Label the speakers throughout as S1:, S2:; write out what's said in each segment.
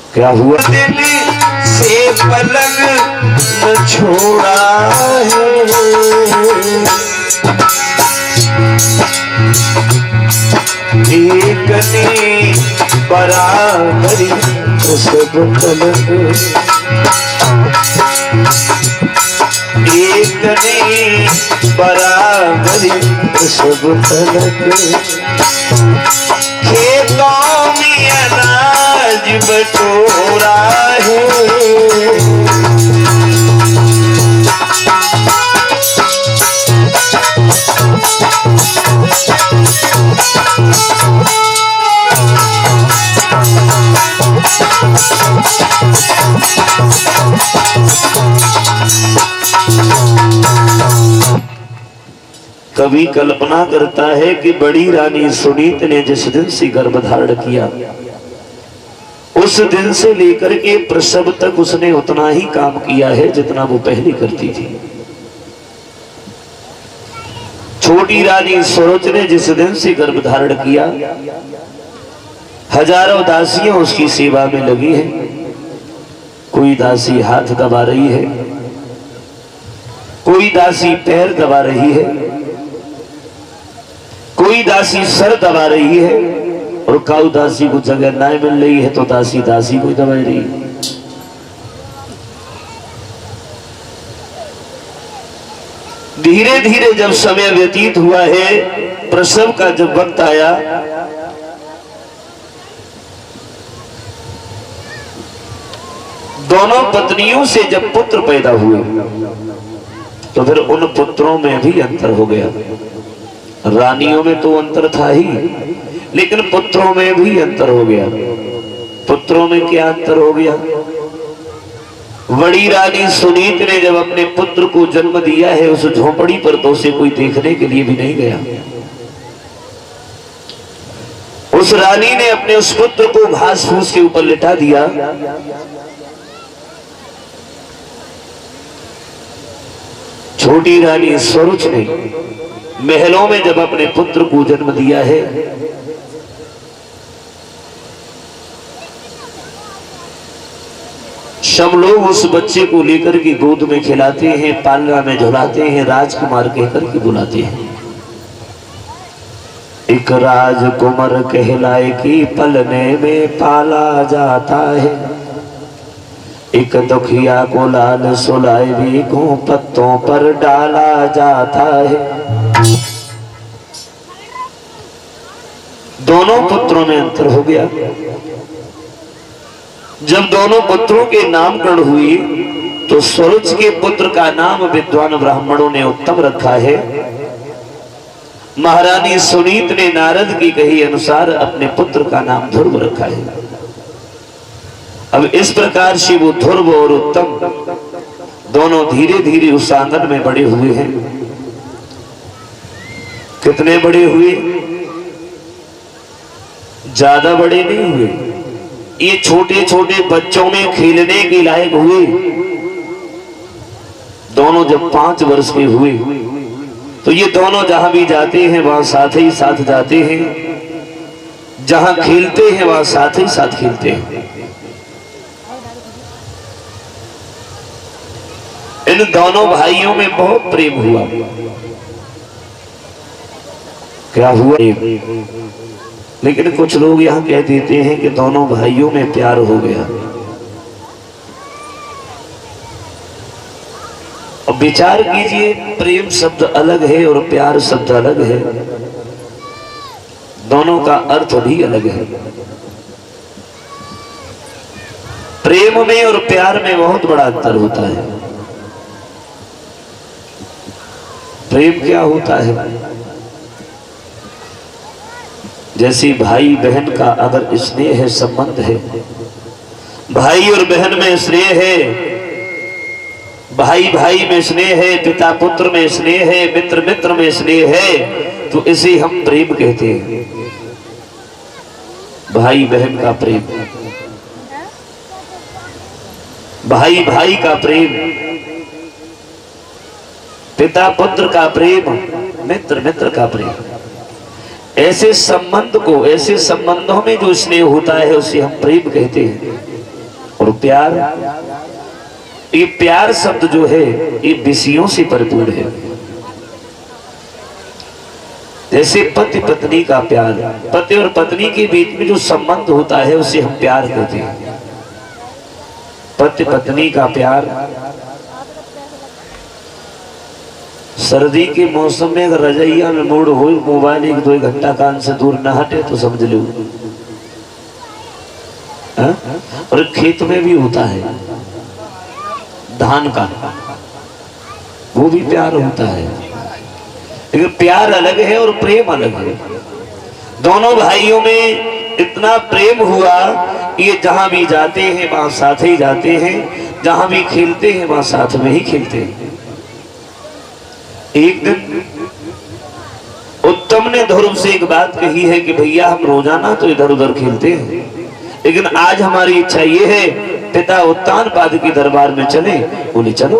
S1: क्या हुआ?
S2: दिल से पलंग न छोड़ा है, एक ने बराबरी सब पलंग, एक ने बराबरी सब पलंग। खेतों में अनाज बटोरा है, कवि कल्पना करता है कि बड़ी रानी सुनीत ने जिस दिन से गर्भ धारण किया उस दिन से लेकर के प्रसव तक उसने उतना ही काम किया है जितना वो पहले करती थी। छोटी रानी सरोज ने जिस दिन से गर्भ धारण किया हजारों दासियां उसकी सेवा में लगी हैं। कोई दासी हाथ दबा रही है, कोई दासी पैर दबा रही है, कोई दासी सर दबा रही है, और काऊ दासी को जगह ना मिल रही है तो दासी दासी को दबा रही है। धीरे धीरे जब समय व्यतीत हुआ है, प्रसव का जब वक्त आया, दोनों पत्नियों से जब पुत्र पैदा हुए तो फिर उन पुत्रों में भी अंतर हो गया। रानियों में तो अंतर था ही, लेकिन पुत्रों में भी अंतर हो गया। पुत्रों में क्या अंतर हो गया? बड़ी रानी सुनीत ने जब अपने पुत्र को जन्म दिया है उस झोपड़ी पर तो उसे कोई देखने के लिए भी नहीं गया। उस रानी ने अपने उस पुत्र को घास फूस के ऊपर लिटा दिया। छोटी रानी सरोज ने महलों में जब अपने पुत्र को जन्म दिया है सब लोग उस बच्चे को लेकर के गोद में खिलाते हैं, पालना में झुलाते हैं, राजकुमार कहकर के बुलाते हैं। एक राजकुमार कहलाए कि पलने में पाला जाता है, एक दुखिया को लाल सुलाए भी को पत्तों पर डाला जाता है। दोनों पुत्रों में अंतर हो गया। जब दोनों पुत्रों के नामकरण हुई तो सरोज के पुत्र का नाम विद्वान ब्राह्मणों ने उत्तम रखा है। महारानी सुनीत ने नारद की कही अनुसार अपने पुत्र का नाम ध्रुव रखा है। अब इस प्रकार से वो ध्रुव और उत्तम दोनों धीरे धीरे उस आंगन में बड़े हुए हैं। कितने बड़े हुए? ज्यादा बड़े नहीं हुए, ये छोटे छोटे बच्चों में खेलने के लायक हुए। दोनों जब 5 वर्ष के हुए तो ये दोनों जहां भी जाते हैं वहां साथ ही साथ जाते हैं, जहां खेलते हैं वहां साथ ही साथ खेलते हैं। इन दोनों भाइयों में बहुत प्रेम हुआ। क्या हुआ? लेकिन कुछ लोग यहां कह देते हैं कि दोनों भाइयों में प्यार हो गया। अब विचार कीजिए, प्रेम शब्द अलग है और प्यार शब्द अलग है, दोनों का अर्थ भी अलग है। प्रेम में और प्यार में बहुत बड़ा अंतर होता है। प्रेम क्या होता है? जैसे भाई बहन का अगर स्नेह है, संबंध है, भाई और बहन में स्नेह है, भाई भाई में स्नेह है, पिता पुत्र में स्नेह है, मित्र मित्र में स्नेह है, तो इसे हम प्रेम कहते हैं। भाई बहन का प्रेम, भाई भाई का प्रेम, पिता पुत्र का प्रेम, मित्र मित्र का प्रेम। ऐसे संबंध को, ऐसे संबंधों में जो स्नेह होता है उसे हम प्रेम कहते हैं। और प्यार, ये प्यार शब्द जो है ये विषयों से भरपूर है। जैसे पति पत्नी का प्यार, पति और पत्नी के बीच में जो संबंध होता है उसे हम प्यार कहते हैं। पति पत्नी का प्यार, सर्दी के मौसम में अगर रजैया में मूड हो, मोबाइल 1-2 घंटा कान से दूर न हटे तो समझ लो। और खेत में भी होता है धान का, वो भी प्यार होता है, लेकिन प्यार अलग है और प्रेम अलग है। दोनों भाइयों में इतना प्रेम हुआ, ये जहां भी जाते हैं वहां साथ ही जाते हैं, जहां भी खेलते हैं वहां साथ में ही खेलते हैं। एक दिन उत्तम ने ध्रुव से एक बात कही है कि भैया हम रोजाना तो इधर उधर खेलते हैं, लेकिन आज हमारी इच्छा ये है पिता उत्तानपाद के दरबार में चले। बोले चलो।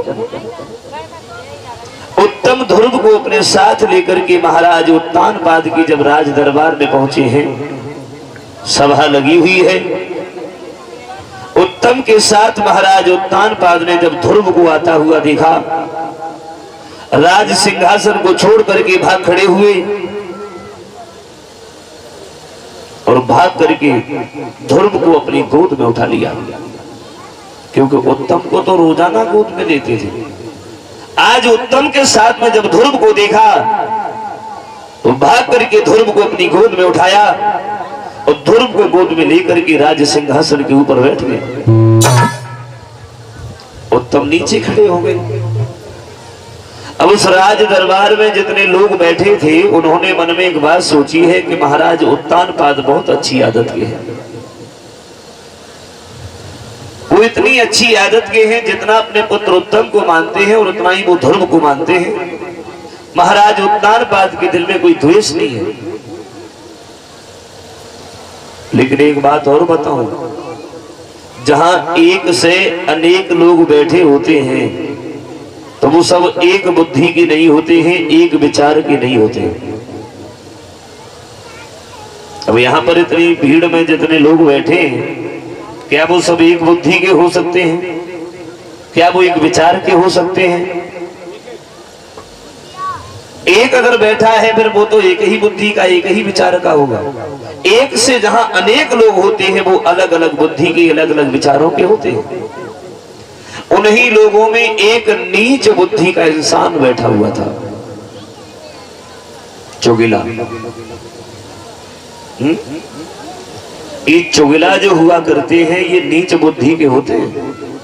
S2: उत्तम ध्रुव को अपने साथ लेकर के महाराज उत्तानपाद की जब राज दरबार में पहुंचे हैं, सभा लगी हुई है। उत्तम के साथ महाराज उत्तानपाद ने जब ध्रुव को आता हुआ देखा, राज सिंहासन को छोड़ करके भाग खड़े हुए और भाग करके ध्रुव को अपनी गोद में उठा लिया, क्योंकि उत्तम को तो रोजाना गोद में लेते थे। आज उत्तम के साथ में जब ध्रुव को देखा तो भाग करके ध्रुव को अपनी गोद में उठाया और ध्रुव को गोद में लेकर के राज सिंहासन के ऊपर बैठ गए। उत्तम नीचे खड़े हो गए। अब उस राज दरबार में जितने लोग बैठे थे उन्होंने मन में एक बात सोची है कि महाराज उत्तानपाद बहुत अच्छी आदत के हैं। वो इतनी अच्छी आदत के हैं, जितना अपने पुत्र उत्तम को मानते हैं और उतना ही वो ध्रुव को मानते हैं। महाराज उत्तानपाद के दिल में कोई द्वेष नहीं है। लेकिन एक बात और बताऊं, जहां एक से अनेक लोग बैठे होते हैं तो वो सब एक बुद्धि के नहीं होते हैं, एक विचार के नहीं होते हैं। अब यहां पर इतनी भीड़ में जितने लोग बैठे हैं, क्या वो सब एक बुद्धि के हो सकते हैं? क्या वो एक विचार के हो सकते हैं? एक अगर बैठा है फिर वो तो एक ही बुद्धि का, एक ही विचार का होगा। एक से जहां अनेक लोग होते हैं वो अलग अलग बुद्धि के, अलग अलग विचारों के होते हैं। उन्हीं लोगों में एक नीच बुद्धि का इंसान बैठा हुआ था, चुगिला। ये चुगिला जो हुआ करते हैं ये नीच बुद्धि के होते हैं।